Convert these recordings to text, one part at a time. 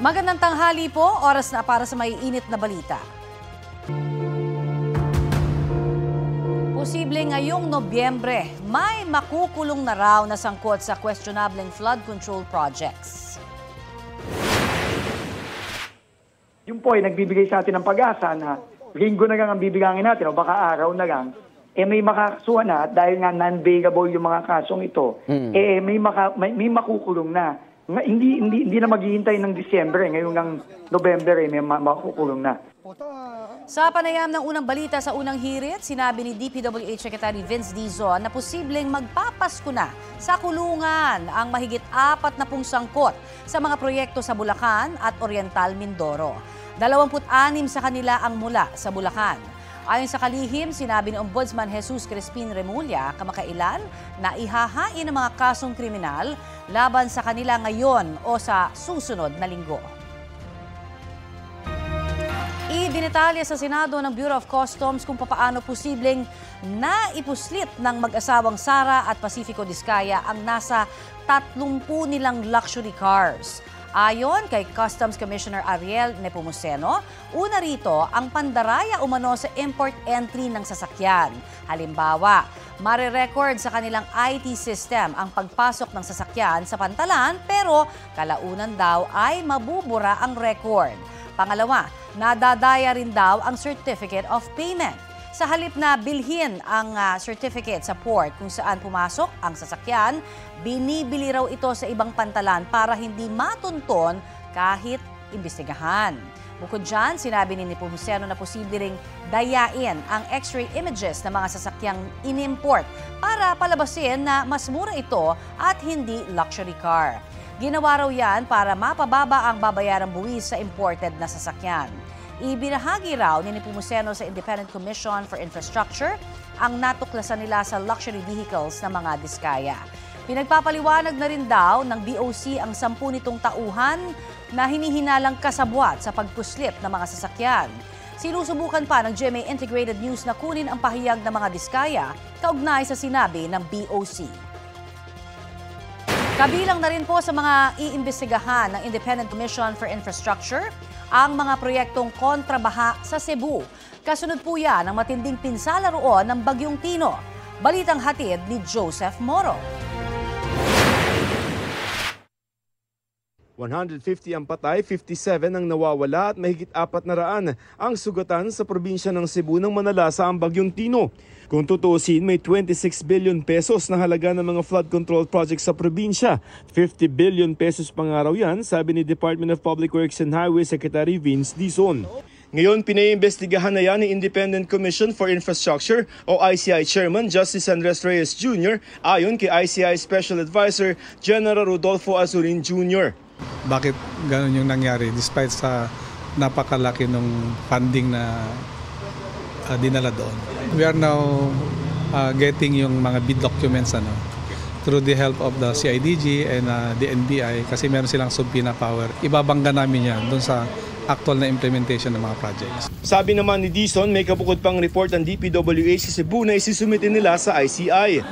Magandang tanghali po, oras na para sa maiinit na balita. Posible ngayong Nobyembre, may makukulong na raw na sangkot sa questionableng flood control projects. Yung po ay nagbibigay sa atin ng pag-asa na linggo na lang ang bibigangin natin o baka araw na lang, may makakasuhan na dahil nga non-bailable yung mga kasong ito, may makukulong na. Hindi na maghihintay ng Disyembre, ngayon ng November may makukulong na. Sa panayam ng unang balita sa unang hirit, sinabi ni DPWH Secretary Vince Dizon na posibleng magpapasko na sa kulungan ang mahigit 40 sangkot sa mga proyekto sa Bulacan at Oriental Mindoro. 26 sa kanila ang mula sa Bulacan. Ayon sa kalihim, sinabi ni Ombudsman Jesus Crispin Remulla kamakailan na ihahain ang mga kasong kriminal laban sa kanila ngayon o sa susunod na linggo. Idinetalya sa Senado ng Bureau of Customs kung papaano posibleng naipuslit ng mag-asawang Sara at Pacifico Diskaya ang nasa 30 nilang luxury cars. Ayon kay Customs Commissioner Ariel Nepomuceno, una rito ang pandaraya umano sa import entry ng sasakyan. Halimbawa, mare-record sa kanilang IT system ang pagpasok ng sasakyan sa pantalan pero kalaunan daw ay mabubura ang record. Pangalawa, nadadaya rin daw ang certificate of payment. Sa halip na bilhin ang certificate sa port kung saan pumasok ang sasakyan, binibili raw ito sa ibang pantalan para hindi matunton kahit imbestigahan. Bukod dyan, sinabi ni Nepomuceno na posible ring dayain ang x-ray images ng mga sasakyang inimport para palabasin na mas mura ito at hindi luxury car. Ginawa raw yan para mapababa ang babayarang buwis sa imported na sasakyan. Ibinahagi raw ni Nepomuceno sa Independent Commission for Infrastructure ang natuklasan nila sa luxury vehicles ng mga Diskaya. Pinagpapaliwanag na rin daw ng BOC ang 10 nitong tauhan na hinihinalang kasabwat sa pagpuslit ng mga sasakyan. Sinusubukan pa ng GMA Integrated News na kunin ang pahayag ng mga Diskaya kaugnay sa sinabi ng BOC. Kabilang na rin po sa mga iimbestigahan ng Independent Commission for Infrastructure ang mga proyektong kontrabaha sa Cebu. Kasunod po yan ang matinding pinsala roon ng Bagyong Tino. Balitang hatid ni Joseph Moro. 150 ang patay, 57 ang nawawala at mahigit 400 ang sugatan sa probinsya ng Cebu nang manalasa ang Bagyong Tino. Kung tutuusin, may 26 billion pesos na halaga ng mga flood control projects sa probinsya. 50 billion pesos pangaraw yan, sabi ni Department of Public Works and Highway Secretary Vince Dizon. Ngayon, pinaiimbestigahan na yan ni Independent Commission for Infrastructure o ICI Chairman Justice Andres Reyes Jr. ayon kay ICI Special Advisor General Rodolfo Azurin Jr. Bakit ganun yung nangyari despite sa napakalaki ng funding na dinala doon? We are now getting yung mga bid documents through the help of the CIDG and the NBI kasi meron silang subpoena power. Ibabangga namin yan doon sa actual na implementation ng mga projects. Sabi naman ni Dizon, may kabukod pang report ang DPWH sa Cebu na isisumitin nila sa ICI.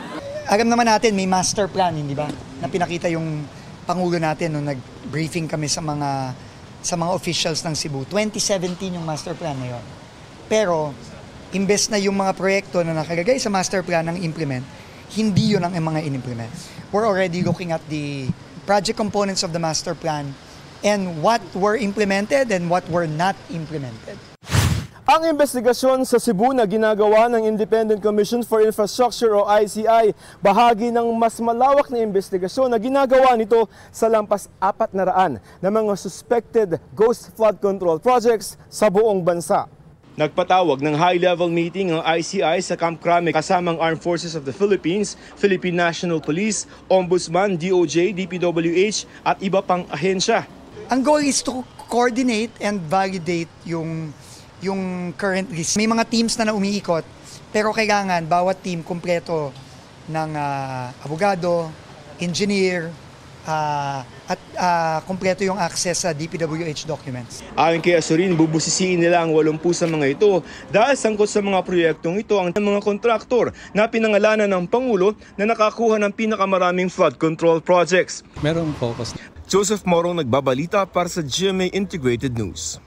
Alam naman natin may master plan, hindi ba? Na pinakita yung Pangulo natin nung nag-briefing kami sa mga officials ng Cebu. 2017 yung master plan na yun. Pero imbes na yung mga proyekto na nakalagay sa master plan ng implement, hindi yun ang mga in-implement. We're already looking at the project components of the master plan and what were implemented and what were not implemented. Ang investigasyon sa Cebu na ginagawa ng Independent Commission for Infrastructure o ICI, bahagi ng mas malawak na investigasyon na ginagawa nito sa lampas 400 na mga suspected ghost flood control projects sa buong bansa. Nagpatawag ng high-level meeting ang ICI sa Camp Crame kasamang Armed Forces of the Philippines, Philippine National Police, Ombudsman, DOJ, DPWH at iba pang ahensya. Ang goal is to coordinate and validate yung current list. May mga teams na umiikot, pero kailangan bawat team kumpleto ng abogado, engineer, at kompleto yung access sa DPWH documents. Ayon kay Azurin, bubusisiin nila ang 80 sa mga ito dahil sangkot sa mga proyektong ito ang mga kontraktor na pinangalanan ng Pangulo na nakakuha ng pinakamaraming flood control projects. Merong focus. Joseph Morong nagbabalita para sa GMA Integrated News.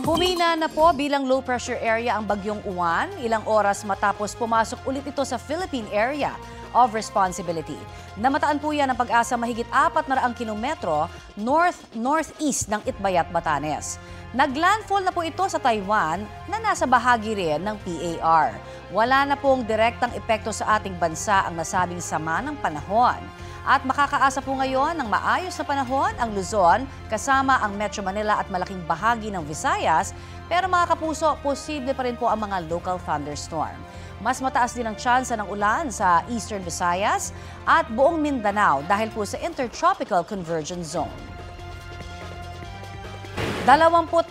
Humina na po bilang low pressure area ang bagyong Uwan, ilang oras matapos pumasok ulit ito sa Philippine Area of Responsibility. Namataan po yan ang Pag-asa mahigit 400 kilometro north-northeast ng Itbayat, Batanes. Naglandfall na po ito sa Taiwan na nasa bahagi rin ng PAR. Wala na pong direktang epekto sa ating bansa ang nasabing sama ng panahon. At makakaasa po ngayon ng maayos na panahon ang Luzon kasama ang Metro Manila at malaking bahagi ng Visayas. Pero mga kapuso, posible pa rin po ang mga local thunderstorm. Mas mataas din ang tsansa ng ulan sa Eastern Visayas at buong Mindanao dahil po sa Intertropical Convergence Zone. 24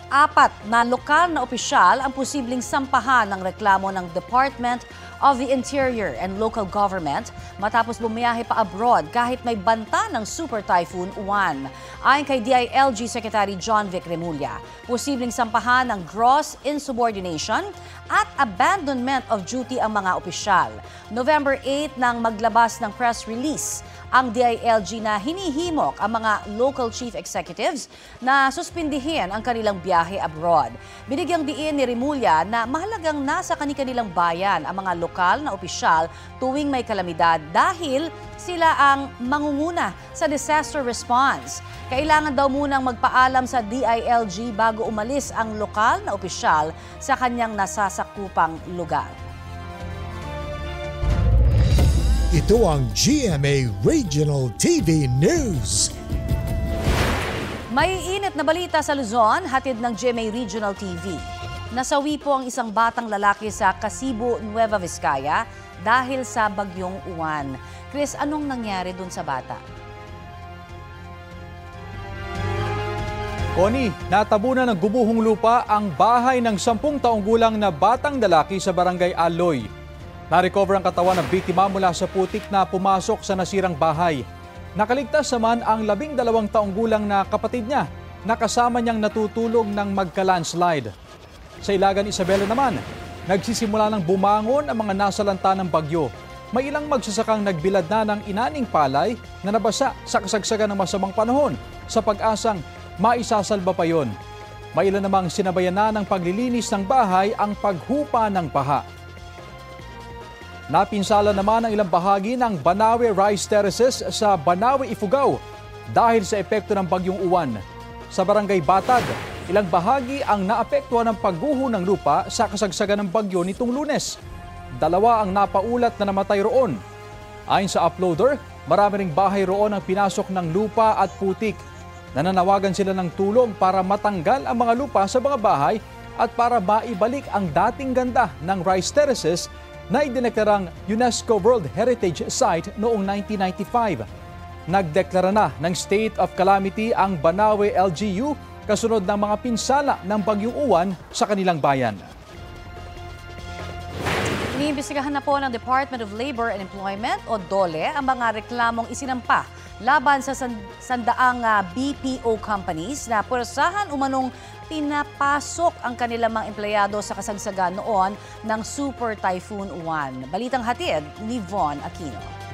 na lokal na opisyal ang posibleng sampahan ng reklamo ng Department of the Interior and Local Government matapos bumiyahe pa abroad kahit may banta ng Super Typhoon Uwan. Ayon kay DILG Secretary John Vic Remulla, posibleng sampahan ng gross insubordination at abandonment of duty ang mga opisyal. November 8 nang maglabas ng press release ang DILG na hinihimok ang mga local chief executives na suspindihin ang kanilang biyahe abroad. Binigyang diin ni Remulla na mahalagang nasa kanilang bayan ang mga lokal na opisyal tuwing may kalamidad dahil sila ang mangunguna sa disaster response. Kailangan daw munang magpaalam sa DILG bago umalis ang lokal na opisyal sa kanyang nasasakupang lugar. Ito ang GMA Regional TV News. May init na balita sa Luzon, hatid ng GMA Regional TV. Nasawi po ang isang batang lalaki sa Casibo, Nueva Vizcaya dahil sa bagyong Uwan. Chris, anong nangyari dun sa bata? Connie, natabunan ng gubuhong lupa ang bahay ng 10 taong gulang na batang lalaki sa barangay Aloy. Na-recover ang katawan ng biktima mula sa putik na pumasok sa nasirang bahay. Nakaligtas naman ang 12 taong gulang na kapatid niya na kasama niyang natutulog ng magka-landslide. Sa Ilagan, Isabela naman, nagsisimula ng bumangon ang mga nasalanta ng bagyo. May ilang magsasakang nagbilad na ng inaning palay na nabasa sa kasagsagan ng masamang panahon sa pag-asang maisasalba pa yon. May ilan namang sinabayan na ng paglilinis ng bahay ang paghupa ng baha. Napinsala naman ang ilang bahagi ng Banawe Rice Terraces sa Banawe, Ifugao dahil sa epekto ng bagyong Uwan. Sa barangay Batag, ilang bahagi ang naapektuhan ng pagguho ng lupa sa kasagsagan ng bagyo nitong Lunes. 2 ang napaulat na namatay roon. Ayon sa uploader, marami ring bahay roon ang pinasok ng lupa at putik. Nananawagan sila ng tulong para matanggal ang mga lupa sa mga bahay at para maibalik ang dating ganda ng Rice Terraces na idineklarang UNESCO World Heritage Site noong 1995. Nagdeklara na ng State of Calamity ang Banawe LGU kasunod ng mga pinsala ng bagyong Uwan sa kanilang bayan. Iniimbestigahan na po ng Department of Labor and Employment o DOLE ang mga reklamong isinampa laban sa sandaang BPO companies na puwersahan umanong pinapasok ang kanilang mga empleyado sa kasagsagan noon ng Super Typhoon Uwan. Balitang hatid ni Von Aquino.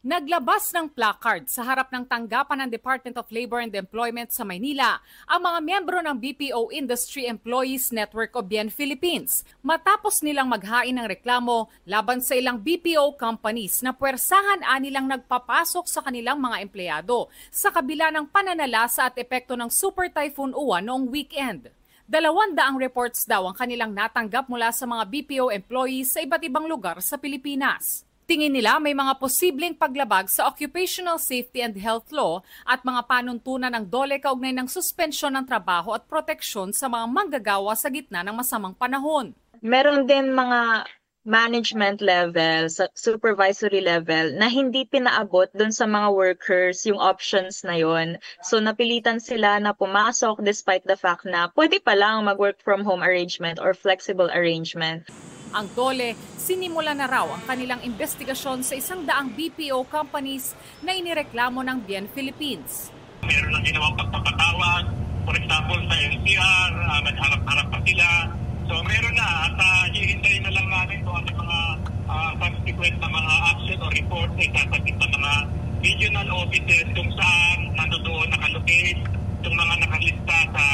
Naglabas ng placard sa harap ng tanggapan ng Department of Labor and Employment sa Maynila ang mga miyembro ng BPO Industry Employees Network o BIEN Philippines matapos nilang maghain ng reklamo laban sa ilang BPO companies na puwersahan anilang nagpapasok sa kanilang mga empleyado sa kabila ng pananalasa at epekto ng Super Typhoon Uwan noong weekend. 200 reports daw ang kanilang natanggap mula sa mga BPO employees sa iba't ibang lugar sa Pilipinas. Tingin nila may mga posibleng paglabag sa Occupational Safety and Health Law at mga panuntunan ng DOLE kaugnay ng suspensyon ng trabaho at proteksyon sa mga manggagawa sa gitna ng masamang panahon. Meron din mga management level, supervisory level na hindi pinaabot doon sa mga workers yung options na yon. So napilitan sila na pumasok despite the fact na pwede pa lang mag-work from home arrangement or flexible arrangement. Ang DOLE, sinimula na raw ang kanilang investigasyon sa 100 BPO companies na inireklamo ng BIEN Philippines. Meron lang ginawang pagpapatawag, for example sa NCR, nagharap-harap pa sila. So meron na at hihintayin na lang namin kung ano mga subsequent na mga action o report na itatagit ng mga regional offices kung saan nandoon nakalocate yung mga nakalista sa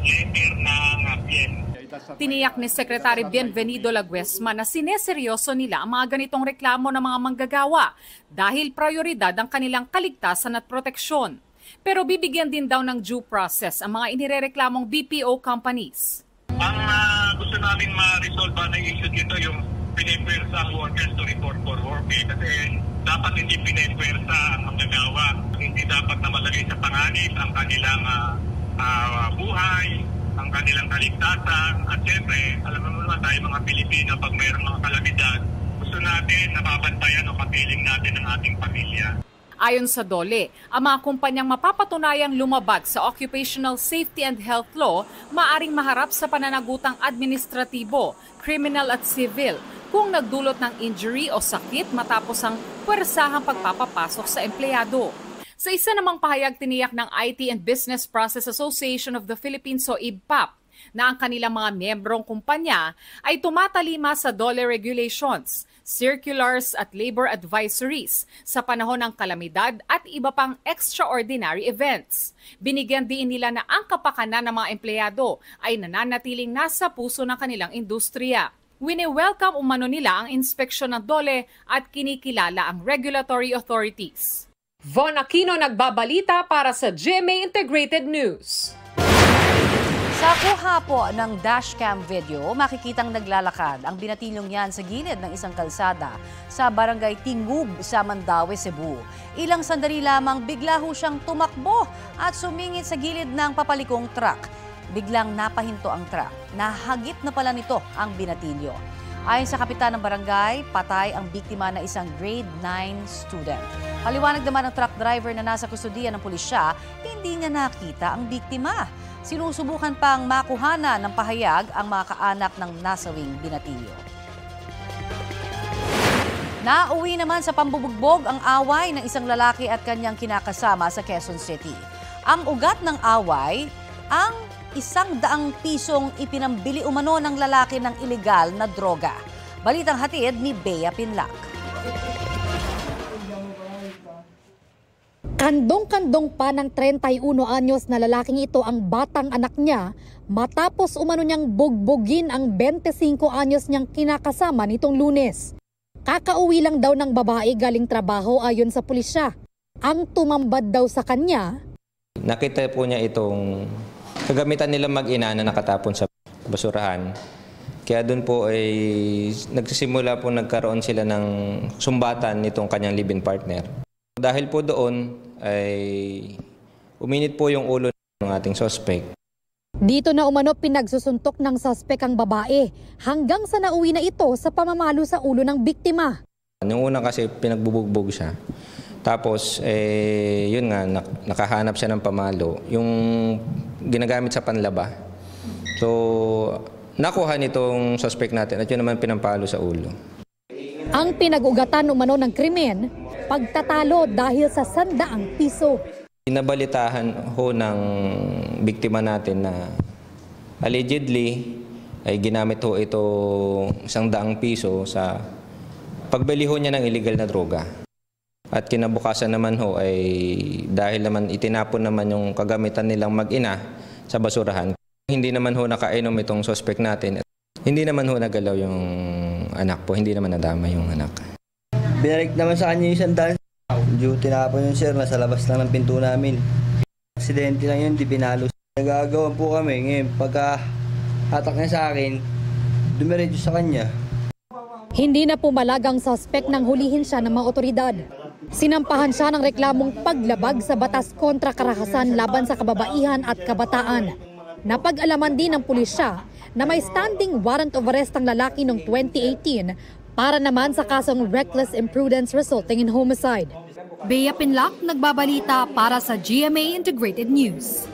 letter ng BIEN. Tiniyak ni Secretary Bienvenido Laguesma na sineseryoso nila ang mga ganitong reklamo ng mga manggagawa dahil prioridad ang kanilang kaligtasan at proteksyon. Pero bibigyan din daw ng due process ang mga inirereklamong BPO companies. Ang gusto namin ma-resolve na issue dito yung pinipwersa ang workers to report for work. Kasi dapat hindi pinipwersa ang manggagawa. Hindi dapat na malagay sa panganib ang kanilang buhay, ang kanilang kaligtasan. At siyempre, alam mo naman tayo mga Pilipino, pag mayroong mga kalamidad, gusto natin nababantayan o kapiling natin ang ating pamilya. Ayon sa DOLE, ang mga kumpanyang mapapatunayang lumabag sa Occupational Safety and Health Law maaring maharap sa pananagutang administratibo, criminal at civil kung nagdulot ng injury o sakit matapos ang puwersahang pagpapapasok sa empleyado. Sa isa namang pahayag tiniyak ng IT and Business Process Association of the Philippines o IBPAP na ang kanilang mga miyembrong kumpanya ay tumatalima sa DOLE regulations, circulars at labor advisories sa panahon ng kalamidad at iba pang extraordinary events. Binigyan din nila na ang kapakanan ng mga empleyado ay nananatiling nasa puso ng kanilang industriya. Wini-welcome umano nila ang inspeksyon ng DOLE at kinikilala ang regulatory authorities. Von Aquino nagbabalita para sa GMA Integrated News. Sa kuha po ng dashcam video, makikitang naglalakad ang binatilyong yan sa gilid ng isang kalsada sa barangay Tingub sa Mandaue, Cebu. Ilang sandali lamang bigla ho siyang tumakbo at sumingit sa gilid ng papalikong truck. Biglang napahinto ang truck. Nahagip na pala nito ang binatilyo. Ayon sa kapitan ng barangay, patay ang biktima na isang grade 9 student. Paliwanag naman ng truck driver na nasa kustudiya ng pulisya, hindi niya nakita ang biktima. Sinusubukan pang makuhana ng pahayag ang mga kaanak ng nasawing binatilyo. Nauwi naman sa pambubugbog ang away ng isang lalaki at kanyang kinakasama sa Quezon City. Ang ugat ng away, ang 100 pisong ipinambili umano ng lalaki ng ilegal na droga. Balitang hatid ni Bea Pinlac. Kandong-kandong pa ng 31 anyos na lalaking ito ang batang anak niya matapos umano niyang bugbugin ang 25 anyos niyang kinakasama nitong Lunes. Kakauwi lang daw ng babae galing trabaho ayon sa pulisya. Ang tumambad daw sa kanya. Nakita po niya itong kagamitan nila mag-ina na nakatapon sa basurahan. Kaya doon po ay nagsisimula po nagkaroon sila ng sumbatan nitong kanyang live-in partner. Dahil po doon ay uminit po yung ulo ng ating suspect. Dito na umano pinagsusuntok ng suspect ang babae hanggang sa nauwi na ito sa pamamalo sa ulo ng biktima. Yung una kasi pinagbubugbog siya. Tapos, yun nga, nakahanap siya ng pamalo. Yung ginagamit sa panlaba. So, nakuha nitong suspect natin at yun naman pinampalo sa ulo. Ang pinag-ugatan umano ng krimen, pagtatalo dahil sa 100 piso. Inabalitahan ho ng biktima natin na allegedly ay ginamit ho ito 100 piso sa pagbili ho niya ng illegal na droga. At kinabukasan naman ho ay dahil naman itinapon naman yung kagamitan nilang mag-ina sa basurahan. Hindi naman ho nakainom itong suspect natin. Hindi naman ho nagalaw yung anak po, hindi naman nadama yung anak. Binalik naman sa kanya yung 100. Medyo tinapon yung sir, nasa labas lang ng pinto namin. Aksidente lang yun, di pinalo. Nagagawan po kami ngayon, pagka hatak niya sa akin, dumiretso sa kanya. Hindi na pumalag ang suspect nang hulihin siya ng mga otoridad. Sinampahan siya ng reklamong paglabag sa batas kontra karahasan laban sa kababaihan at kabataan. Napag-alaman din ng pulisya na may standing warrant of arrest ang lalaki noong 2018 para naman sa kasong reckless imprudence resulting in homicide. Bea Pinlac, nagbabalita para sa GMA Integrated News.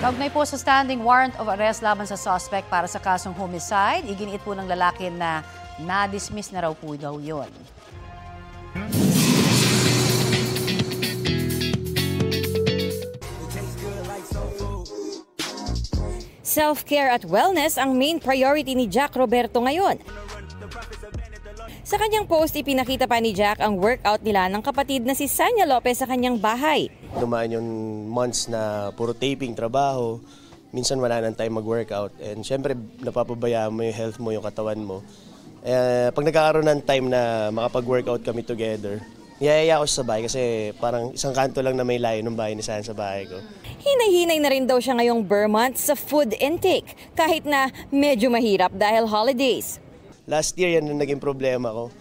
Kaugnay po sa standing warrant of arrest laban sa suspect para sa kasong homicide, iginiit po ng lalaki na na-dismiss na raw po daw yun. Self-care at wellness ang main priority ni Jack Roberto ngayon. Sa kanyang post, ipinakita pa ni Jack ang workout nila ng kapatid na si Sanya Lopez sa kanyang bahay. Dumaan yung months na puro taping, trabaho, minsan wala nang time mag-workout. And syempre, napapabayaan mo yung health mo, yung katawan mo. Pag nagkakaroon ng time na makapag-workout kami together, niyayaya ko sa bahay kasi parang isang kanto lang na may layo ng bahay ni Sanya sa bahay ko. Hinay-hinay na rin daw siya ngayong Burr month sa food intake, kahit na medyo mahirap dahil holidays. Last year, yan ang naging problema ko.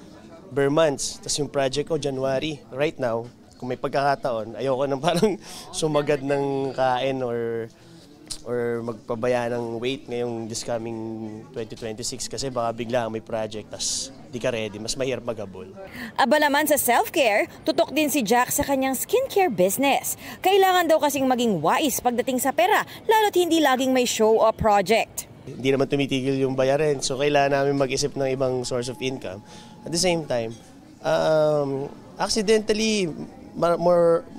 Burr months, tapos yung project ko, January. Right now, kung may pagkakataon, ayoko nang parang sumagad ng kain or magpabaya ng weight ngayong this coming 2026 kasi baka bigla may project tas di ka ready, mas mahirap maghabol. Aba naman sa self-care, tutok din si Jack sa kanyang skincare business. Kailangan daw kasing maging wise pagdating sa pera, lalo't hindi laging may show o project. Hindi naman tumitigil yung bayarin, so kailangan namin mag-isip ng ibang source of income. At the same time, accidentally,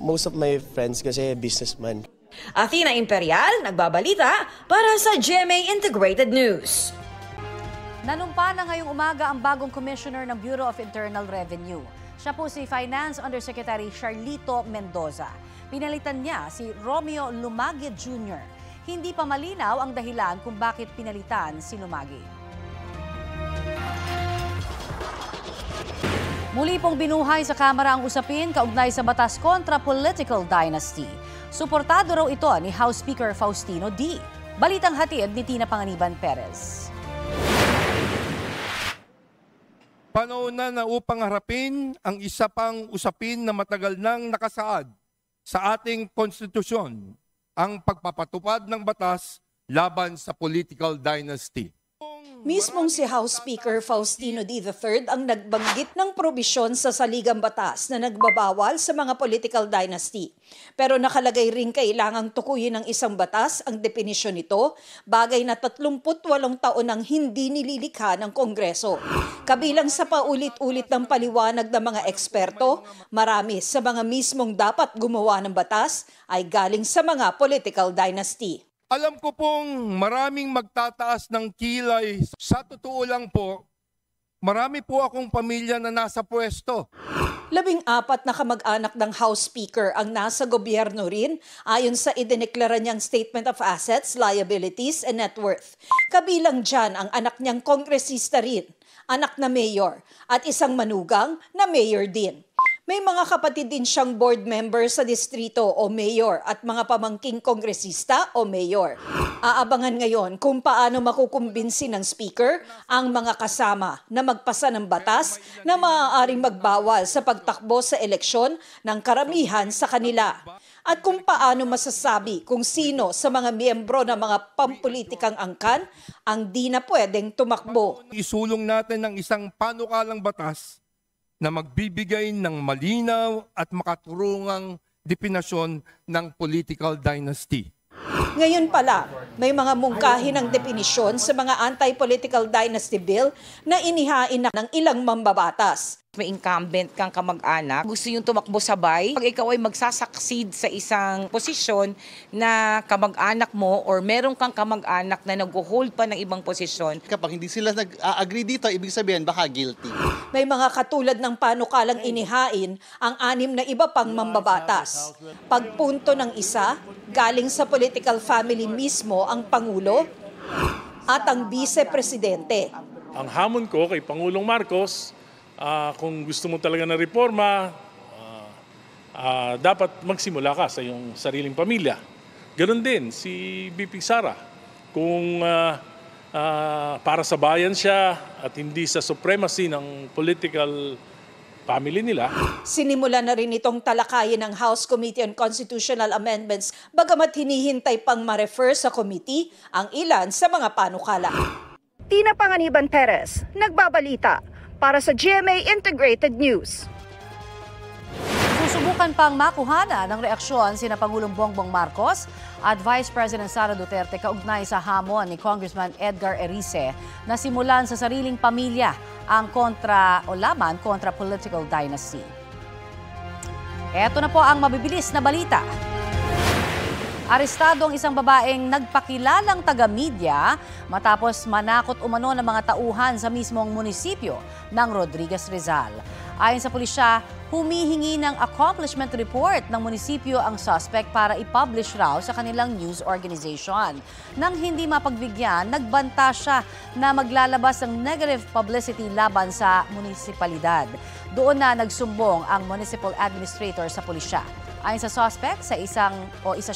most of my friends kasi businessman. Athena Imperial, nagbabalita para sa GMA Integrated News. Nanumpa na ngayong umaga ang bagong commissioner ng Bureau of Internal Revenue. Siya po si Finance Undersecretary Charlito Mendoza. Pinalitan niya si Romeo Lumagui Jr. Hindi pa malinaw ang dahilan kung bakit pinalitan si Lumagui. Muli pong binuhay sa Kamara ang usapin kaugnay sa batas kontra political dynasty. Suportado raw ito ni House Speaker Faustino D. Balitang hatid ni Tina Panganiban Perez. Panahon na upang harapin ang isa pang usapin na matagal nang nakasaad sa ating konstitusyon, ang pagpapatupad ng batas laban sa political dynasty. Mismong si House Speaker Faustino D. III ang nagbanggit ng probisyon sa saligang batas na nagbabawal sa mga political dynasty. Pero nakalagay rin kailangang tukuyin ng isang batas ang definisyon nito, bagay na 38 taon nang hindi nililikha ng Kongreso. Kabilang sa paulit-ulit ng paliwanag ng mga eksperto, marami sa mga mismong dapat gumawa ng batas ay galing sa mga political dynasty. Alam ko pong maraming magtataas ng kilay. Sa totoo lang po, marami po akong pamilya na nasa pwesto. 14 na kamag-anak ng House Speaker ang nasa gobyerno rin ayon sa idineklara niyang Statement of Assets, Liabilities and Net Worth. Kabilang dyan ang anak niyang kongresista rin, anak na mayor at isang manugang na mayor din. May mga kapatid din siyang board member sa distrito o mayor at mga pamangking kongresista o mayor. Aabangan ngayon kung paano makukumbinsi ng speaker ang mga kasama na magpasa ng batas na maaaring magbawal sa pagtakbo sa eleksyon ng karamihan sa kanila. At kung paano masasabi kung sino sa mga miyembro ng mga pampulitikang angkan ang di na pwedeng tumakbo. Isulong natin ng isang panukalang batas na magbibigay ng malinaw at makaturungang definasyon ng political dynasty. Ngayon pala, may mga mungkahi ng definisyon sa mga anti-political dynasty bill na inihain ng ilang mambabatas. May incumbent kang kamag-anak, gusto yung tumakbo sabay. Pag ikaw ay magsasucceed sa isang posisyon na kamag-anak mo or meron kang kamag-anak na nag-hold pa ng ibang posisyon. Kapag hindi sila nag-agree dito, ibig sabihin baka guilty. May mga katulad ng panukalang inihain ang 6 na iba pang mambabatas. Pagpunto ng isa, galing sa political family mismo ang Pangulo at ang Vice-Presidente. Ang hamon ko kay Pangulong Marcos, kung gusto mo talaga ng reforma, dapat magsimula ka sa iyong sariling pamilya. Ganon din si BP Sara. Kung para sa bayan siya at hindi sa supremacy ng political family nila. Sinimula na rin itong talakayin ng House Committee on Constitutional Amendments, bagamat hinihintay pang ma-refer sa committee ang ilan sa mga panukala. Tina Panganiban Perez, nagbabalita para sa GMA Integrated News. Sinusubukan pang makuhana ng reaksyon sina Pangulong Bongbong Marcos at Vice President Sara Duterte kaugnay sa hamon ni Congressman Edgar Erice na simulan sa sariling pamilya ang laban kontra political dynasty. Ito na po ang mabibilis na balita. Arestado ang isang babaeng nagpakilalang taga-media matapos manakot umano ng mga tauhan sa mismong munisipyo ng Rodriguez Rizal. Ayon sa pulisya, humihingi ng accomplishment report ng munisipyo ang suspect para i-publish raw sa kanilang news organization. Nang hindi mapagbigyan, nagbanta siya na maglalabas ng negative publicity laban sa munisipalidad. Doon na nagsumbong ang municipal administrator sa pulisya. Ayon sa suspect, isa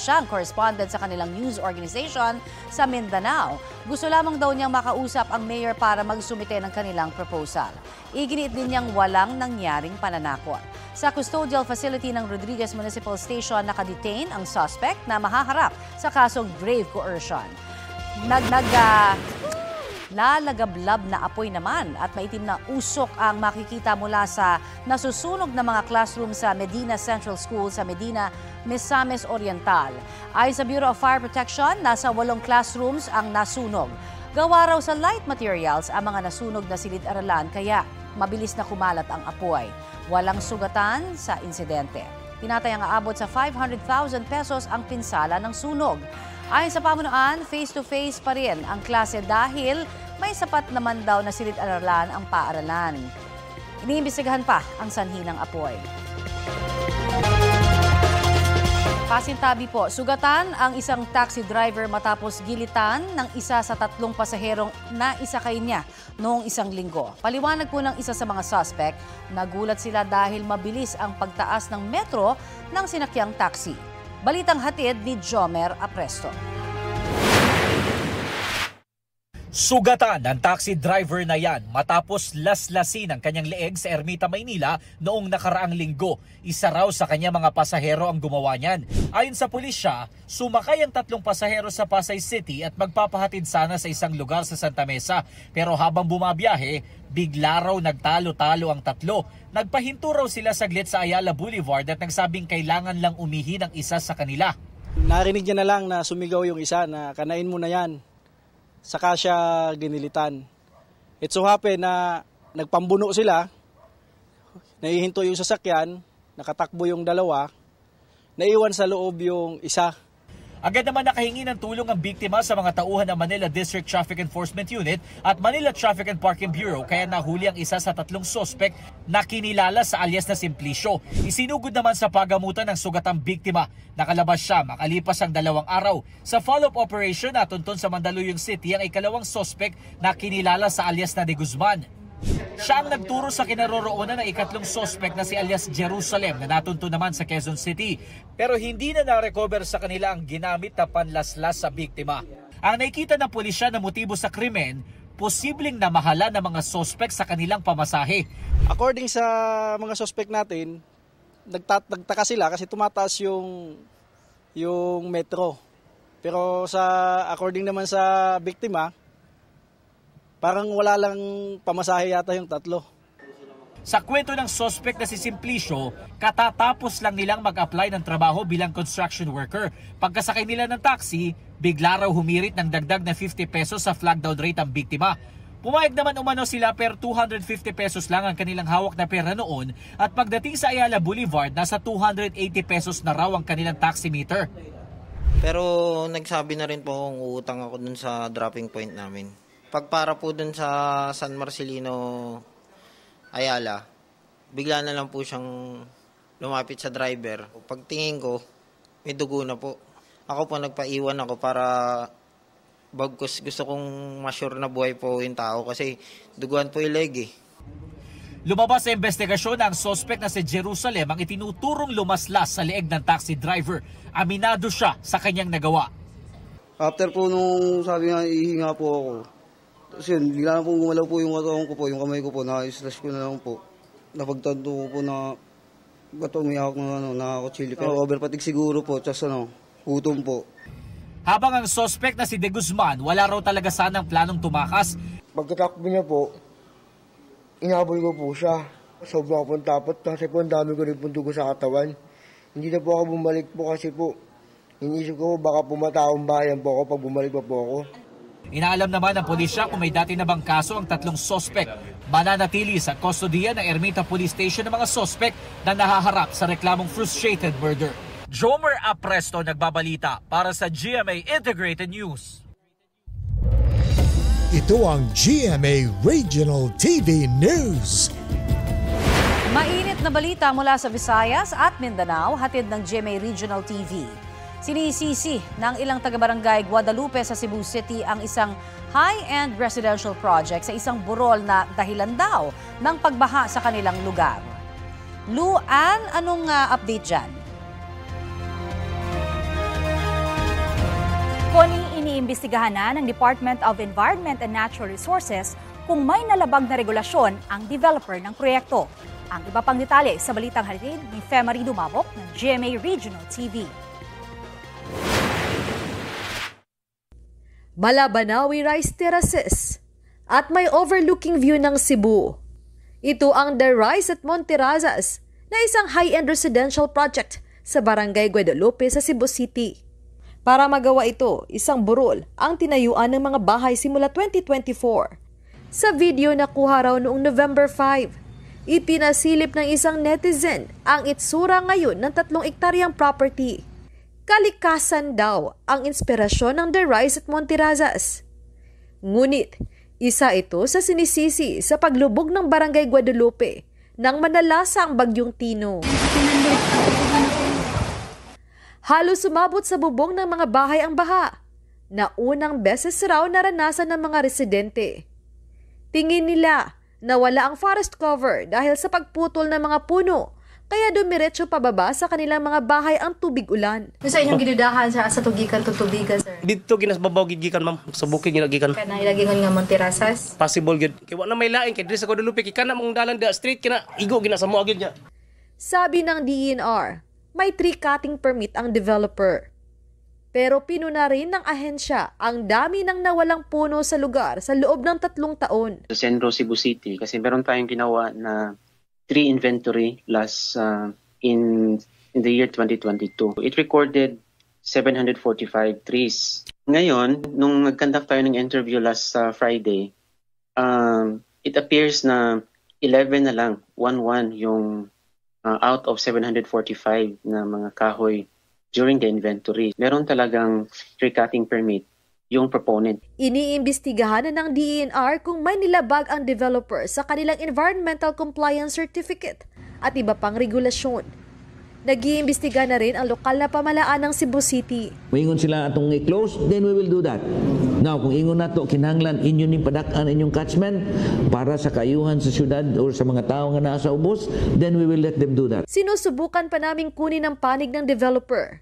siyang correspondent sa kanilang news organization sa Mindanao. Gusto lamang daw niyang makausap ang mayor para magsumite ng kanilang proposal. Iginiit din niyang walang nangyaring pananakot. Sa custodial facility ng Rodriguez Municipal Station, nakadetain ang suspect na mahaharap sa kasong grave coercion. Lalagablab na apoy naman at maitim na usok ang makikita mula sa nasusunog na mga classroom sa Medina Central School sa Medina, Misamis Oriental. Ayon sa Bureau of Fire Protection, nasa 8 classrooms ang nasunog. Gawa raw sa light materials ang mga nasunog na silid-aralan kaya mabilis na kumalat ang apoy. Walang sugatan sa insidente. Tinatayang aabot sa 500,000 pesos ang pinsala ng sunog. Ayon sa pamunuan, face-to-face pa rin ang klase dahil may sapat naman daw na silid-aralan ang paaralan. Iniimbestigahan pa ang sanhi ng apoy. Pasintabi po, sugatan ang isang taxi driver matapos gilitan ng isa sa 3 pasaherong naisakay niya noong isang linggo. Paliwanag po ng isa sa mga suspect, nagulat sila dahil mabilis ang pagtaas ng metro ng sinakyang taxi. Balitang hatid ni Jomer Apresto. Sugatan ang taxi driver na yan matapos laslasin ang kanyang leeg sa Ermita, Maynila noong nakaraang linggo. Isa raw sa kanya mga pasahero ang gumawa niyan. Ayon sa pulisya, sumakay ang 3 pasahero sa Pasay City at magpapahatid sana sa isang lugar sa Santa Mesa. Pero habang bumabiyahe, bigla raw nagtalo-talo ang 3. Nagpahinto raw sila saglit sa Ayala Boulevard at nagsabing kailangan lang umihi ng isa sa kanila. Narinig niya na lang na sumigaw yung isa na kanain mo na yan. Saka siya ginilitan. It so happen na nagpambuno sila, naihinto yung sasakyan, nakatakbo yung 2, naiwan sa loob yung isa. Agad naman nakahingi ng tulong ang biktima sa mga tauhan ng Manila District Traffic Enforcement Unit at Manila Traffic and Parking Bureau kaya nahuli ang isa sa 3 suspect na kinilala sa alias na Simplicio. Isinugod naman sa pagamutan ng sugatang biktima. Nakalabas siya makalipas ang 2 araw. Sa follow-up operation natuntun sa Mandaluyong City ang ikalawang suspect na kinilala sa alias na De Guzman. Siya ang nagturo sa kinaroroonan ng ikatlong suspect na si alias Jerusalem na natunto naman sa Quezon City. Pero hindi na na-recover sa kanila ang ginamit na panlaslas sa biktima. Ang nakikita ng pulisya na motibo sa krimen, posibleng namahala ng mga suspect sa kanilang pamasahe. According sa mga suspect natin, nagtaka sila kasi tumataas yung metro. Pero according naman sa biktima, parang wala lang pamasahe yata yung 3. Sa kwento ng suspect na si Simplicio, katatapos lang nilang mag-apply ng trabaho bilang construction worker. Pagkasakay nila ng taxi, bigla raw humirit ng dagdag na 50 pesos sa flag down rate ang biktima. Pumayag naman umano sila per 250 pesos lang ang kanilang hawak na pera noon at pagdating sa Ayala Boulevard, nasa 280 pesos na raw ang kanilang taximeter. Pero nagsabi na rin po kung uutang ako dun sa dropping point namin. Pagpara po dun sa San Marcelino, Ayala, bigla na lang po siyang lumapit sa driver. Pagtingin ko, may dugo na po. Ako po nagpaiwan ako para bagkus gusto kong ma-sure na buhay po yung tao kasi duguan po yung leg eh. Lumabas sa investigasyon na ang suspect na si Jerusalem ang itinuturong lumaslas sa leeg ng taxi driver. Aminado siya sa kanyang nagawa. After po nung sabi nga ihinga po ako, kasi yun, bigla na po gumalaw po yung katawan ko po, yung kamay ko po, na-slash ko na lang po. Napagtanto ko po na ba't umihawak na nakakakutsili. Pero overpatig siguro po, tsas gutom po. Habang ang suspect na si De Guzman, wala raw talaga sanang planong tumakas. Pagkatakbo niya po, inabol ko po siya. Sobrang pong takot kasi po ang dami ko rin pong dugo sa katawan. Hindi na po ako bumalik po kasi po inisip ko baka pumataong bayan po ako pag bumalik pa po ako. Inaalam naman ng pulisya kung may dati na bang kaso ang tatlong sospek. Mananatili sa kustodiya ng Ermita Police Station ng mga sospek na nahaharap sa reklamong frustrated murder. Jomer Apresto nagbabalita para sa GMA Integrated News. Ito ang GMA Regional TV News. Mainit na balita mula sa Visayas at Mindanao, hatid ng GMA Regional TV. Sinisisi ng ilang taga-barangay Guadalupe sa Cebu City ang isang high-end residential project sa isang burol na dahilan daw ng pagbaha sa kanilang lugar. Luan, anong update dyan? Koni, iniimbestigahan na ng Department of Environment and Natural Resources kung may nalabag na regulasyon ang developer ng proyekto. Ang iba pang detalye sa balitang hatid ni Femari Dumabok ng GMA Regional TV. Malabanawi Rice Terraces at may overlooking view ng Cebu. Ito ang The Rice at Monterrazas na isang high-end residential project sa Barangay Guadalupe sa Cebu City. Para magawa ito, isang burol ang tinayuan ng mga bahay simula 2024. Sa video na kuha raw noong November 5, ipinasilip ng isang netizen ang itsura ngayon ng 3 ektaryang property. Kalikasan daw ang inspirasyon ng The Rice at Monterrazas. Ngunit, isa ito sa sinisisi sa paglubog ng Barangay Guadalupe nang manalasa ang bagyong Tino. Halos sumabot sa bubong ng mga bahay ang baha, na unang beses raw naranasan ng mga residente. Tingin nila na wala ang forest cover dahil sa pagputol ng mga puno, kaya dumiretso pababa sa kanilang mga bahay ang tubig ulan. Sa inyong ginudahan sa tugikan to tubigan, sir? Dito ginasbabaw gigikan, ma'am. Sa bukid ginagikan. Kaya nailagingon nga Monterrazas? Possible gid. Kaya wala may lain kay diri sa Guadalupe kay kana mong dalan da street kina igo ginasamo agid niya. Sabi ng DENR, may tree cutting permit ang developer. Pero pinuna rin ng ahensya ang dami ng nawalang puno sa lugar sa loob ng 3 taon. Sa Centro Cebu City, kasi meron tayong ginawa na tree inventory last in the year 2022. It recorded 745 trees. Ngayon, nung nag-conduct tayo ng interview last Friday, it appears na 11 na lang, 11 yung out of 745 na mga kahoy during the inventory. Meron talagang tree cutting permit yung proponent. Iniimbestigahan na ng DENR kung may nilabag ang developer sa kanilang Environmental Compliance Certificate at iba pang regulasyon. Nag-iimbestiga na rin ang lokal na pamahalaan ng Cebu City. Kung ingon sila atong i-close, then we will do that. Now, kung ingon nato kinahanglan inyo ning padak-an inyong catchment para sa kayuhan sa syudad o sa mga tao nga naa sa ubos, then we will let them do that. Sinusubukan pa naming kunin ang panig ng developer.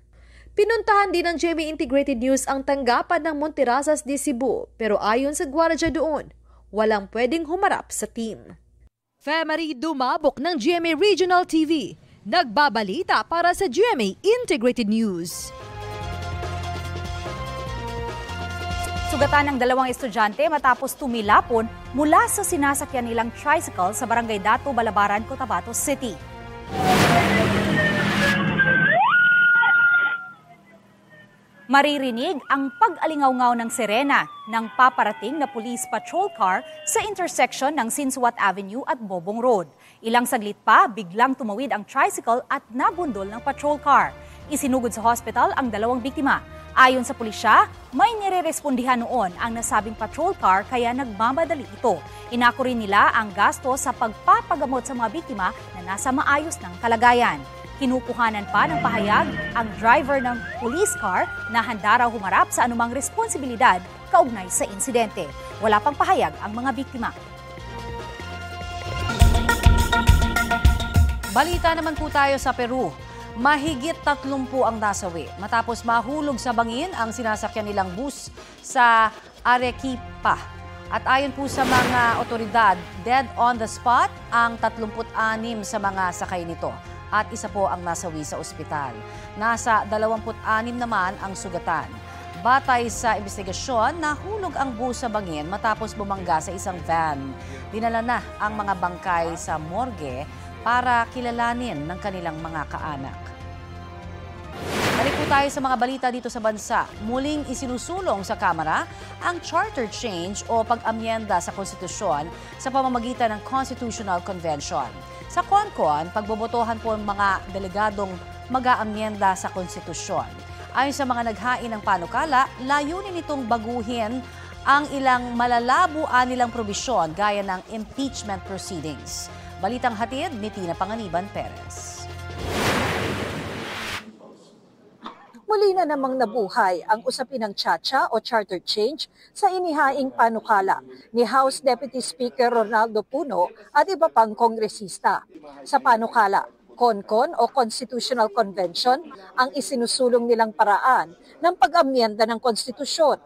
Pinuntahan din ng GMA Integrated News ang tanggapan ng Monterrazas de Cebu, pero ayon sa gwardiya doon, walang pwedeng humarap sa team. Femari Dumabok ng GMA Regional TV, nagbabalita para sa GMA Integrated News. Sugatan ng 2 estudyante matapos tumilapon mula sa sinasakyan nilang tricycle sa Barangay Dato, Balabaran, Cotabato City. Maririnig ang pag-alingaw-ngaw ng sirena ng paparating na police patrol car sa intersection ng Sinsuat Avenue at Bobong Road. Ilang saglit pa, biglang tumawid ang tricycle at nabundol ng patrol car. Isinugod sa hospital ang 2 biktima. Ayon sa pulisya, may nirerespondihan noon ang nasabing patrol car kaya nagmamadali ito. Inako rin nila ang gasto sa pagpapagamot sa mga biktima na nasa maayos ng kalagayan. Kinukuhanan pa ng pahayag ang driver ng police car na handa raw humarap sa anumang responsibilidad kaugnay sa insidente. Wala pang pahayag ang mga biktima. Balita naman po tayo sa Peru. Mahigit 30 ang nasawi matapos mahulog sa bangin ang sinasakyan nilang bus sa Arequipa. At ayon po sa mga otoridad, dead on the spot ang 36 sa mga sakay nito. At isa po ang nasawi sa ospital. Nasa 26 naman ang sugatan. Batay sa investigasyon, nahulog ang bus sa bangin matapos bumangga sa isang van. Dinala na ang mga bangkay sa morgue para kilalanin ng kanilang mga kaanak. Balik po tayo sa mga balita dito sa bansa. Muling isinusulong sa Kamara ang charter change o pag-amyenda sa konstitusyon sa pamamagitan ng Constitutional Convention. Sa CONCON, pagbobotohan po ang mga delegadong mag-aamyenda sa konstitusyon. Ayon sa mga naghain ng panukala, layunin nitong baguhin ang ilang malalabuan nilang probisyon gaya ng impeachment proceedings. Balitang hatid ni Tina Panganiban Perez. Muli na namang nabuhay ang usapin ng Chacha o charter change sa inihaing panukala ni House Deputy Speaker Ronaldo Puno at iba pang kongresista. Sa panukala, CONCON o Constitutional Convention ang isinusulong nilang paraan ng pag-amyenda ng konstitusyon.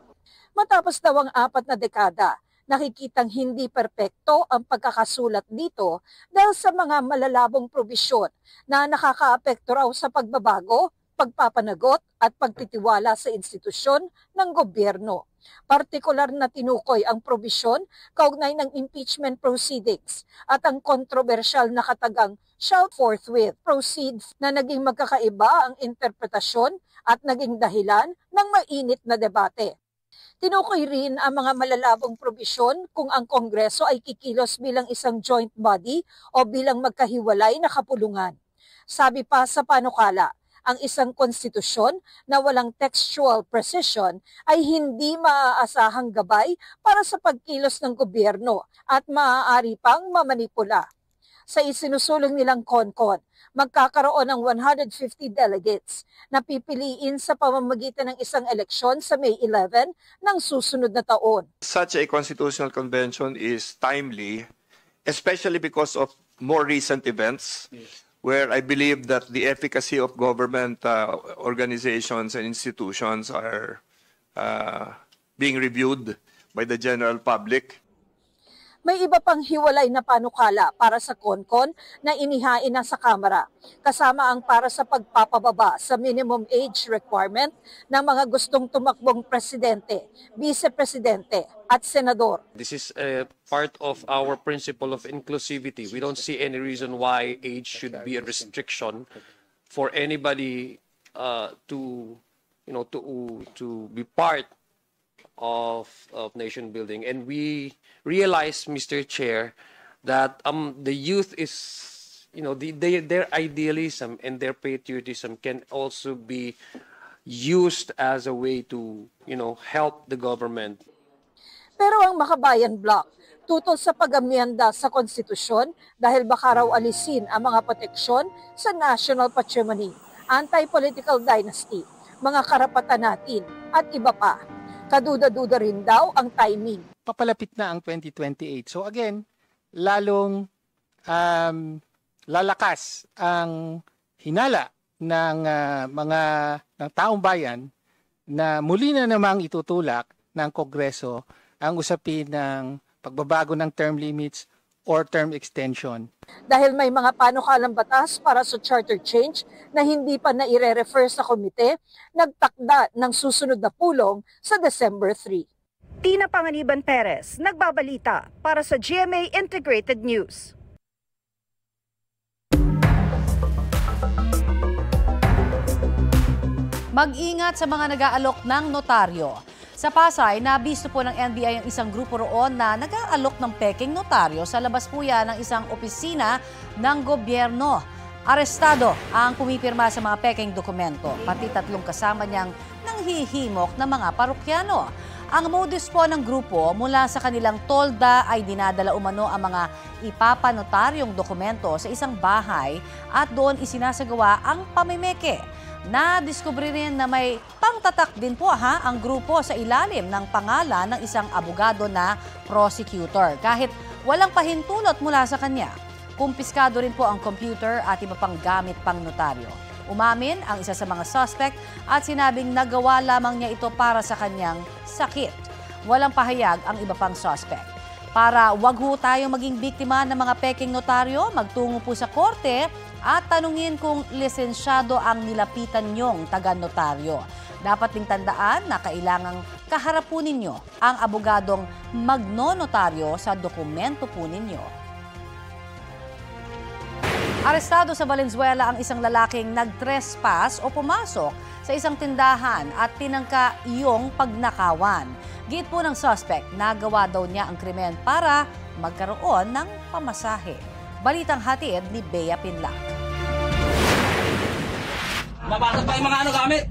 Matapos daw ang 4 na dekada, nakikitang hindi perpekto ang pagkakasulat dito dahil sa mga malalabong probisyon na nakakaapekto raw sa pagbabago, pagpapanagot at pagtitiwala sa institusyon ng gobyerno. Partikular na tinukoy ang probisyon kaugnay ng impeachment proceedings at ang kontrobersyal na katagang shall forthwith proceeds na naging magkakaiba ang interpretasyon at naging dahilan ng mainit na debate. Tinukoy rin ang mga malalabong probisyon kung ang Kongreso ay kikilos bilang isang joint body o bilang magkahiwalay na kapulungan. Sabi pa sa panukala, ang isang konstitusyon na walang textual precision ay hindi maaasahang gabay para sa pagkilos ng gobyerno at maaari pang mamanipula. Sa isinusulong nilang CONCON, magkakaroon ng 150 delegates na pipiliin sa pamamagitan ng isang eleksyon sa May 11 ng susunod na taon. Such a constitutional convention is timely, especially because of more recent events. Yes. Where I believe that the efficacy of government organizations and institutions are being reviewed by the general public. May iba pang hiwalay na panukala para sa CONCON na inihain na sa Kamara, kasama ang para sa pagpapababa sa minimum age requirement ng mga gustong tumakbong presidente, vice-presidente at senador. This is a part of our principle of inclusivity. We don't see any reason why age should be a restriction for anybody to be part of nation building. And we realize, Mr. Chair, that the youth is, their idealism and their patriotism can also be used as a way to, help the government. Pero ang Makabayan Bloc, tutol sa pag-amyenda sa konstitusyon dahil baka raw alisin ang mga proteksyon sa national patrimony, anti-political dynasty, mga karapatan natin at iba pa. Kaduda-duda rin daw ang timing. Papalapit na ang 2028. So again, lalong lalakas ang hinala ng ng taong bayan na muli na namang itutulak ng Kongreso ang usapin ng pagbabago ng term limits or term extension. Dahil may mga panukalang batas para sa charter change na hindi pa naire-refer sa komite, nagtakda ng susunod na pulong sa December 3. Tina Panganiban Perez, nagbabalita para sa GMA Integrated News. Mag-ingat sa mga nag-aalok ng notaryo. Sa Pasay, nabisto po ng NBI ang isang grupo roon na nag-aalok ng peking notaryo sa labas po yan ng isang opisina ng gobyerno. Arestado ang pumipirma sa mga peking dokumento, pati 3 kasama niyang nanghihimok na mga parokyano. Ang modus po ng grupo mula sa kanilang tolda ay dinadala umano ang mga ipapanotaryong dokumento sa isang bahay at doon isinasagawa ang pamimeke. Na-discover rin na may pangtatak din po ang grupo sa ilalim ng pangalan ng isang abogado na prosecutor. Kahit walang pahintulot mula sa kanya, kumpiskado rin po ang computer at iba pang gamit pang notaryo. Umamin ang isa sa mga suspect at sinabing nagawa lamang niya ito para sa kanyang sakit. Walang pahayag ang iba pang suspect. Para wag ho tayong maging biktima ng mga peking notaryo, magtungo po sa korte at tanungin kung lisensyado ang nilapitan niyong taga-notaryo. Dapat ding tandaan na kailangang kaharap po ninyo ang abogadong magnonotaryo sa dokumento po ninyo. Arestado sa Valenzuela ang isang lalaking nag-trespass o pumasok sa isang tindahan at tinangka iyong pagnakawan. Giit po ng suspect, nagawa daw niya ang krimen para magkaroon ng pamasahe. Balitang hatid ni Bea Pinlac. Mabasa pa yung mga gamit.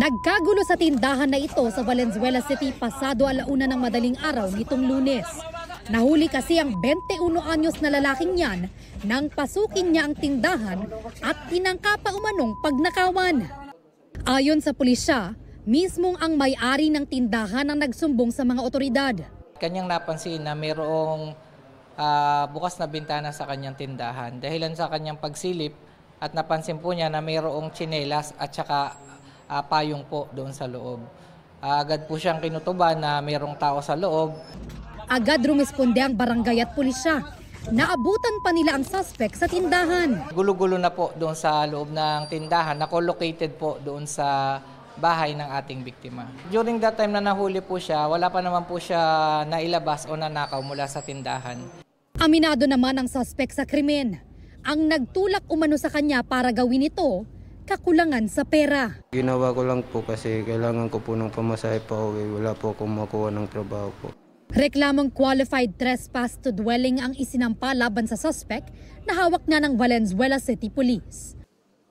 Nagkagulo sa tindahan na ito sa Valenzuela City pasado 1:00 ng madaling araw nitong Lunes. Nahuli kasi ang 21 anyos na lalaking yan nang pasukin niya ang tindahan at tinangka pa umanong pagnakawan. Ayon sa pulisya, mismong ang may-ari ng tindahan ang nagsumbong sa mga otoridad. Kanyang napansin na mayroong bukas na bintana sa kanyang tindahan. Dahilan sa kanyang pagsilip at napansin po niya na mayroong tsinelas at saka payong po doon sa loob. Agad po siyang kinutuban na mayroong tao sa loob. Agad rumisponde ang barangay at pulisya. Naabutan pa nila ang suspect sa tindahan. Gulo-gulo na po doon sa loob ng tindahan na co-located po doon sa bahay ng ating biktima. During that time na nahuli po siya, wala pa naman po siya nailabas o nanakaw mula sa tindahan. Aminado naman ang suspect sa krimen. Ang nagtulak umano sa kanya para gawin ito, kakulangan sa pera. Ginawa ko lang po kasi kailangan ko po ng pamasahe pa uwi. Wala po akong makuha ng trabaho po. Reklamong qualified trespass to dwelling ang isinampa laban sa suspect na hawak na ng Valenzuela City Police.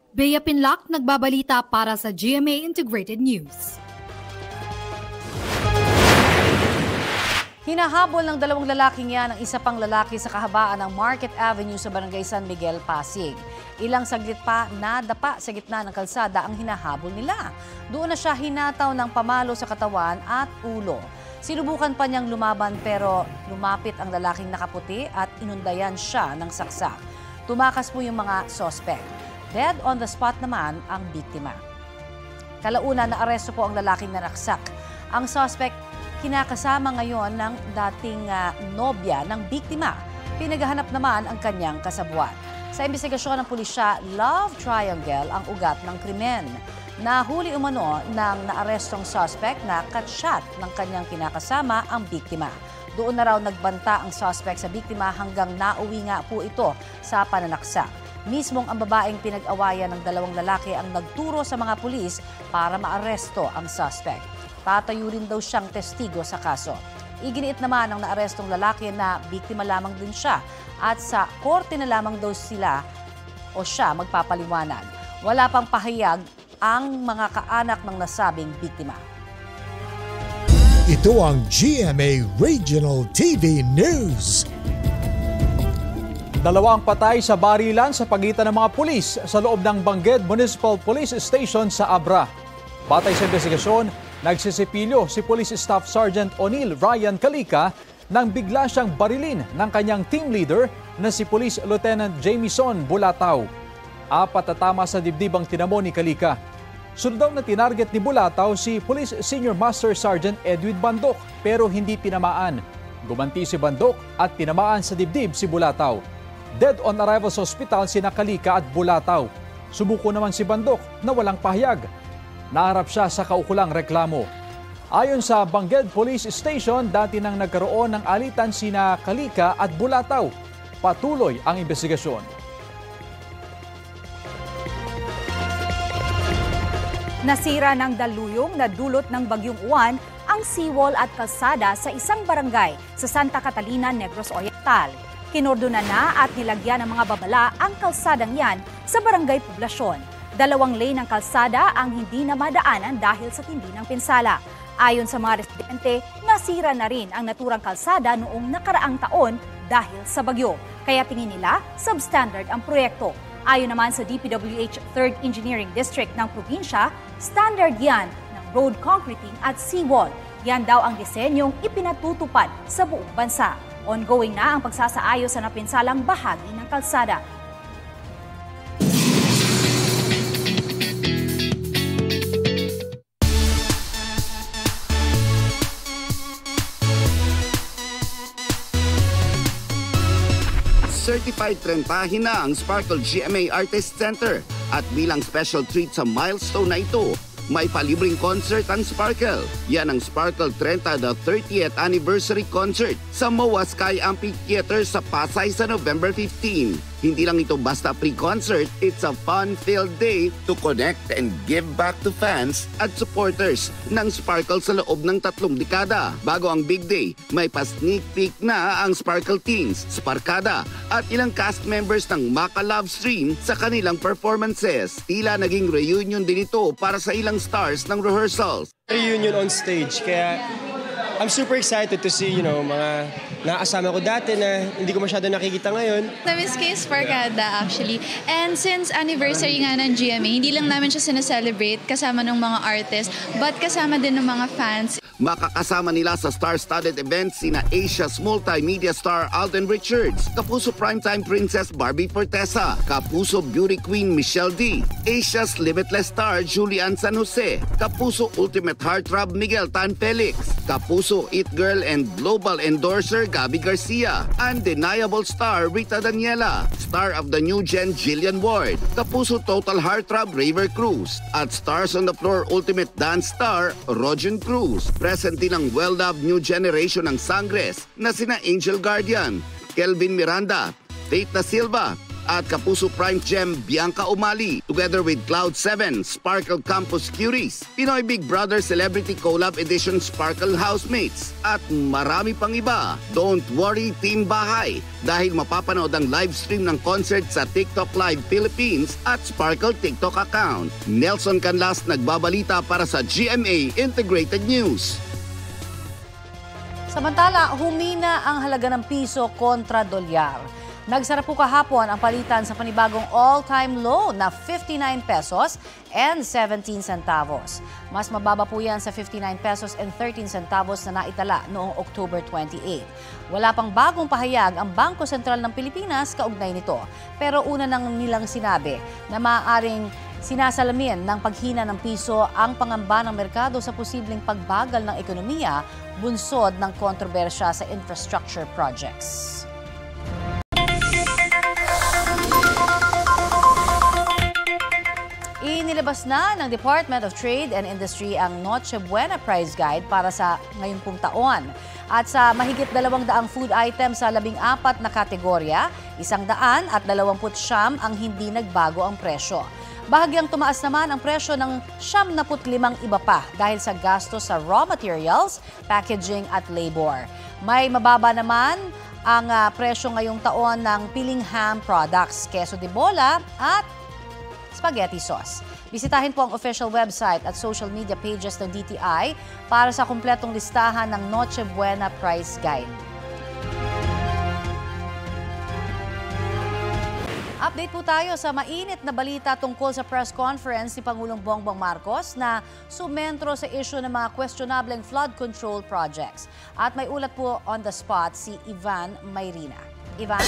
Bea Pinlac, nagbabalita para sa GMA Integrated News. Hinahabol ng 2 lalaking yan ang isa pang lalaki sa kahabaan ng Market Avenue sa Barangay San Miguel, Pasig. Ilang saglit pa nadapa sa gitna ng kalsada ang hinahabol nila. Doon na siya hinataw ng pamalo sa katawan at ulo. Sinubukan pa niyang lumaban pero lumapit ang lalaking nakaputi at inundayan siya ng saksak. Tumakas po yung mga suspect. Dead on the spot naman ang biktima. Kalauna na aresto po ang lalaking nanaksak. Ang suspect kinakasama ngayon ng dating nobya ng biktima. Pinaghahanap naman ang kanyang kasabwat. Sa investigasyon ng pulisya, love triangle ang ugat ng krimen. Nahuli umano ng naarestong suspect na katshot ng kanyang kinakasama ang biktima. Doon na raw nagbanta ang suspect sa biktima hanggang nauwi nga po ito sa pananaksak. Mismong ang babaeng pinag-awayan ng 2 lalaki ang nagturo sa mga pulis para maaresto ang suspect. Tatayo rin daw siyang testigo sa kaso. Iginiit naman ng naarestong lalaki na biktima lamang din siya at sa korte na lamang daw sila o siya magpapaliwanag. Wala pang pahayag ang mga kaanak ng nasabing biktima. Ito ang GMA Regional TV News. 2 patay sa barilan sa pagitan ng mga pulis sa loob ng Bangged Municipal Police Station sa Abra. Batay sa investigasyon, nagsisipilyo si Police Staff Sergeant O'Neil Ryan Calica nang bigla siyang barilin ng kanyang team leader na si Police Lieutenant Jamison Bulataw. 4 na tama sa dibdib ang tinamo ni Calica. Sunod daw na tinarget ni Bulataw si Police Senior Master Sergeant Edwin Bandok pero hindi tinamaan. Gumanti si Bandok at tinamaan sa dibdib si Bulataw. Dead on arrival sa ospital sina Calica at Bulataw. Sumuko naman si Bandok na walang pahayag. Naharap siya sa kaukulang reklamo. Ayon sa Bangged Police Station, dati nang nagkaroon ng alitan sina Calica at Bulataw. Patuloy ang investigasyon. Nasira ng daluyong na dulot ng Bagyong Uwan ang seawall at kalsada sa isang barangay sa Santa Catalina, Negros Oriental. Kinordona na at nilagyan ng mga babala ang kalsadang yan sa barangay Poblasyon. 2 lane ng kalsada ang hindi na madaanan dahil sa tindi ng pinsala. Ayon sa mga residente, nasira na rin ang naturang kalsada noong nakaraang taon dahil sa bagyo. Kaya tingin nila substandard ang proyekto. Ayon naman sa DPWH 3rd Engineering District ng probinsya, standard yan ng road concreting at seawall. Yan daw ang disenyong ipinatutupad sa buong bansa. Ongoing na ang pagsasaayos sa napinsalang bahagi ng kalsada. certified trentahin na ang Sparkle GMA Artist Center. At bilang special treat sa milestone na ito, may palibreng concert ang Sparkle. Yan ang Sparkle 30 the 30th Anniversary Concert sa MOA Sky Amphitheater sa Pasay sa November 15. Hindi lang ito basta pre-concert, it's a fun-filled day to connect and give back to fans at supporters ng Sparkle sa loob ng 3 dekada. Bago ang big day, may pa-sneak peek na ang Sparkle teams, Sparkada at ilang cast members ng Maka Love Stream sa kanilang performances. Tila naging reunion din ito para sa ilang stars ng rehearsals. Reunion on stage, kaya I'm super excited to see, mga nakasama ko dati na hindi ko masyado nakikita ngayon. Na-miss ko yung Sparkada actually. And since anniversary nga ng GMA, hindi lang namin siya sinaselebrate kasama ng mga artists, but kasama din ng mga fans. Makakasama nila sa star-studded events sina Asia's multimedia star Alden Richards, Kapuso Primetime Princess Barbie Fortesa, Kapuso Beauty Queen Michelle D, Asia's Limitless star Julian San Jose, Kapuso Ultimate Heartthrob Miguel Tan Felix, Kapuso It Girl and Global Endorser Gabby Garcia, Undeniable star Rita Daniela, star of the new gen Jillian Ward, Kapuso Total Heartthrob Raver Cruz, at Stars on the Floor Ultimate Dance star Rogen Cruz. Present din ang well-loved new generation ng Sangres na sina Angel Guardian, Kelvin Miranda, Faith Da Silva, at Kapuso Prime Gem Bianca Umali, together with Cloud7, Sparkle Campus Cuties, Pinoy Big Brother Celebrity Collab Edition Sparkle Housemates, at marami pang iba. Don't worry, Team Bahay, dahil mapapanood ang live stream ng concert sa TikTok Live Philippines at Sparkle TikTok account. Nelson Canlas nagbabalita para sa GMA Integrated News. Samantala, humina ang halaga ng piso kontra dolyar. Nagsara po kahapon ang palitan sa panibagong all-time low na 59 pesos and 17 centavos. Mas mababa po yan sa 59 pesos and 13 centavos na naitala noong October 28. Wala pang bagong pahayag ang Bangko Sentral ng Pilipinas kaugnay nito. Pero una nang nilang sinabi na maaaring sinasalamin ng paghina ng piso ang pangamba ng merkado sa posibleng pagbagal ng ekonomiya, bunsod ng kontrobersya sa infrastructure projects. Inilabas na ng Department of Trade and Industry ang Noche Buena Price Guide para sa ngayong pong taon. At sa mahigit 200 food items sa 14 na kategorya, 129 ang hindi nagbago ang presyo. Bahagyang tumaas naman ang presyo ng 75 iba pa dahil sa gastos sa raw materials, packaging at labor. May mababa naman ang presyo ngayong taon ng piling ham products, queso de bola at spaghetti sauce. Bisitahin po ang official website at social media pages ng DTI para sa kumpletong listahan ng Noche Buena Price Guide. Update po tayo sa mainit na balita tungkol sa press conference ni Pangulong Bongbong Marcos na sumentro sa issue ng mga questionableng flood control projects. At may ulat po on the spot si Ivan Mayrina. Ivan?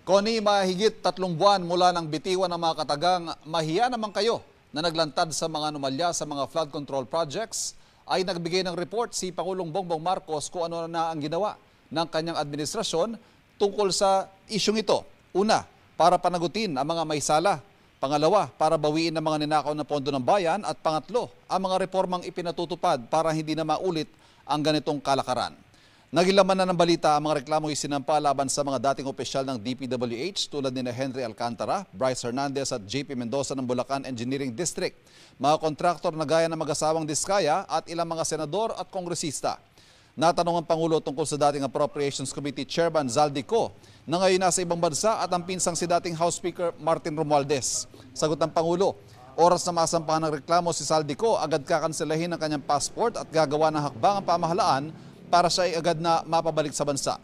Connie, mahigit 3 buwan mula ng bitiwan ng mga katagang mahiya naman kayo na naglantad sa mga anomalya sa mga flood control projects, ay nagbigay ng report si Pangulong Bongbong Marcos kung ano na ang ginawa ng kanyang administrasyon tungkol sa isyong ito. Una, para panagutin ang mga may sala. Pangalawa, para bawiin ang mga ninakaw na pondo ng bayan. At pangatlo, ang mga reformang ipinatutupad para hindi na maulit ang ganitong kalakaran. Nagilaman na ng balita ang mga reklamong isinampa laban sa mga dating opisyal ng DPWH tulad ni Henry Alcantara, Bryce Hernandez at JP Mendoza ng Bulacan Engineering District, mga kontraktor na gaya ng mag-asawang Diskaya at ilang mga senador at kongresista. Natanong ang Pangulo tungkol sa dating Appropriations Committee Chairman Zaldico na ngayon nasa ibang bansa at ang pinsang si dating House Speaker Martin Romualdez. Sagot ng Pangulo, oras na masampahan ng reklamo si Zaldico, agad kakanselahin ang kanyang passport at gagawa ng hakbang ang pamahalaan para siya ay agad na mapabalik sa bansa.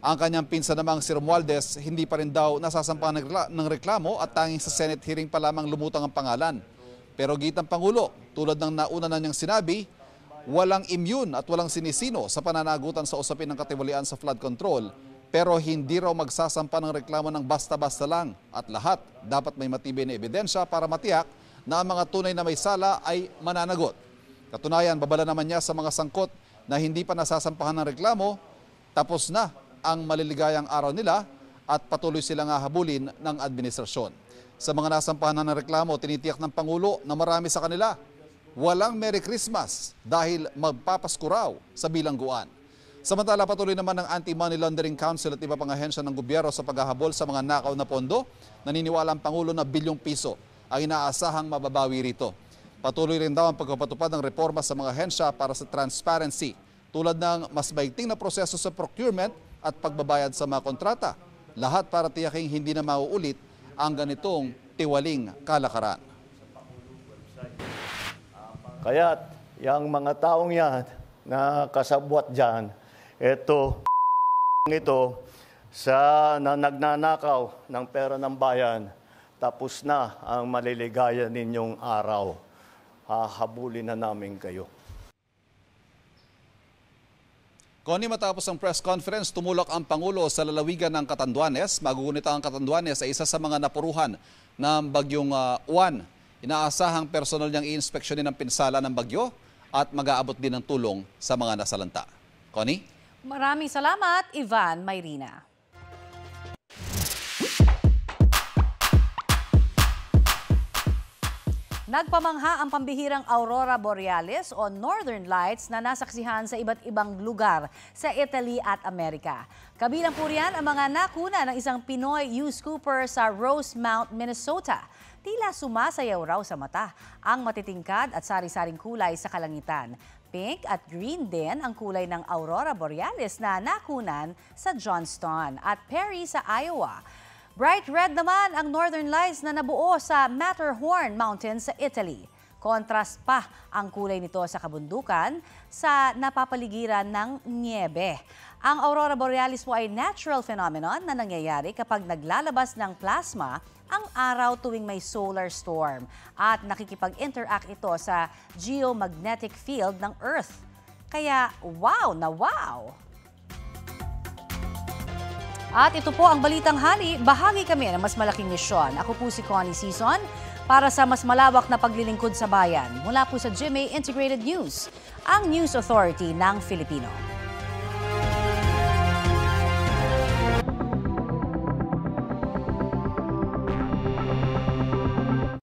Ang kanyang pinsan namang si Romualdez, hindi pa rin daw nasasampahan ng reklamo at tanging sa Senate hearing pa lamang lumutang ang pangalan. Pero gitang Pangulo, tulad ng nauna na niyang sinabi, walang immune at walang sinisino sa pananagutan sa usapin ng katiwalian sa flood control, pero hindi raw magsasampa ng reklamo ng basta-basta lang at lahat dapat may matibay na ebidensya para matiyak na ang mga tunay na may sala ay mananagot. Katunayan, babala naman niya sa mga sangkot na hindi pa nasasampahan ng reklamo, tapos na ang maliligayang araw nila at patuloy silang hahabulin ng administrasyon. Sa mga nasampahan ng reklamo, tinitiyak ng Pangulo na marami sa kanila walang Merry Christmas dahil magpapasko raw sa bilangguan. Samantala, patuloy naman ng Anti-Money Laundering Council at iba pang ahensya ng gobyerno sa paghahabol sa mga nakaw na pondo. Naniniwala ang Pangulo na bilyong piso ang inaasahang mababawi rito. Patuloy rin daw ang pagpapatupad ng reforma sa mga ahensya para sa transparency, tulad ng mas maigting na proseso sa procurement at pagbabayad sa mga kontrata. Lahat para tiyaking hindi na mauulit ang ganitong tiwaling kalakaran. Kaya't yung mga taong yan na kasabwat dyan, ito sa nagnanakaw ng pera ng bayan, tapos na ang maliligaya ninyong araw. Hahabulin na namin kayo. Connie, matapos ang press conference, tumulak ang Pangulo sa lalawigan ng Catanduanes. Magugunita ang Catanduanes sa isa sa mga napuruhan ng bagyong Juan. Inaasahang personal niyang i-inspeksyonin ang pinsala ng bagyo at mag-aabot din ng tulong sa mga nasalanta. Connie? Maraming salamat, Ivan Mayrina. Nagpamangha ang pambihirang Aurora Borealis o Northern Lights na nasaksihan sa iba't ibang lugar sa Italy at Amerika. Kabilang po riyan ang mga nakuna ng isang Pinoy U-Scooper sa Rosemount, Minnesota. Tila sumasayaw raw sa mata ang matitingkad at sari-saring kulay sa kalangitan. Pink at green din ang kulay ng Aurora Borealis na nakunan sa Johnston at Perry sa Iowa. Bright red naman ang Northern Lights na nabuo sa Matterhorn Mountains sa Italy. Kontrast pa ang kulay nito sa kabundukan sa napapaligiran ng niebe. Ang Aurora Borealis po ay natural phenomenon na nangyayari kapag naglalabas ng plasma ang araw tuwing may solar storm at nakikipag-interact ito sa geomagnetic field ng Earth. Kaya wow na wow! At ito po ang Balitang Hali. Bahagi kami ng mas malaking misyon. Ako po si Connie Sison para sa mas malawak na paglilingkod sa bayan. Mula po sa GMA Integrated News, ang News Authority ng Filipino.